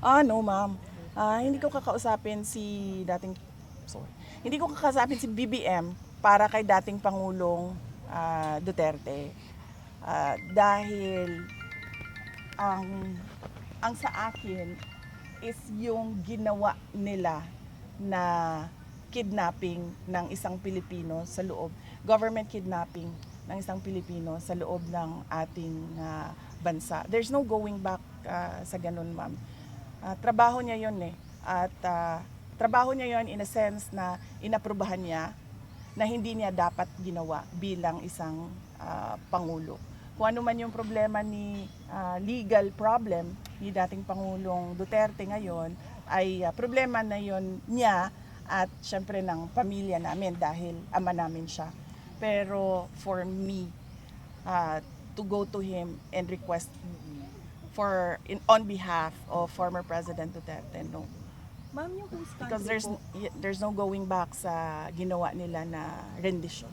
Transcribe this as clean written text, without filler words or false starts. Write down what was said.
No ma'am. Hindi ko kakausapin si dating, sorry, hindi ko kakausapin si BBM para kay dating Pangulong Duterte. Dahil ang sa akin is yung ginawa nila na kidnapping ng isang Pilipino sa loob, government kidnapping ng isang Pilipino sa loob ng ating bansa. There's no going back sa ganun, ma'am. Trabaho niya yon eh. At trabaho niya yon in a sense na inaprubahan niya na hindi niya dapat ginawa bilang isang Pangulo. Kung ano man yung problema ni legal problem ni dating Pangulong Duterte ngayon, ay problema na yon niya at syempre ng pamilya namin dahil ama namin siya. Pero for me, to go to him and request on behalf of former President Duterte, no. Ma'am, yung host Because country po, there's no going back sa ginawa nila na rendition.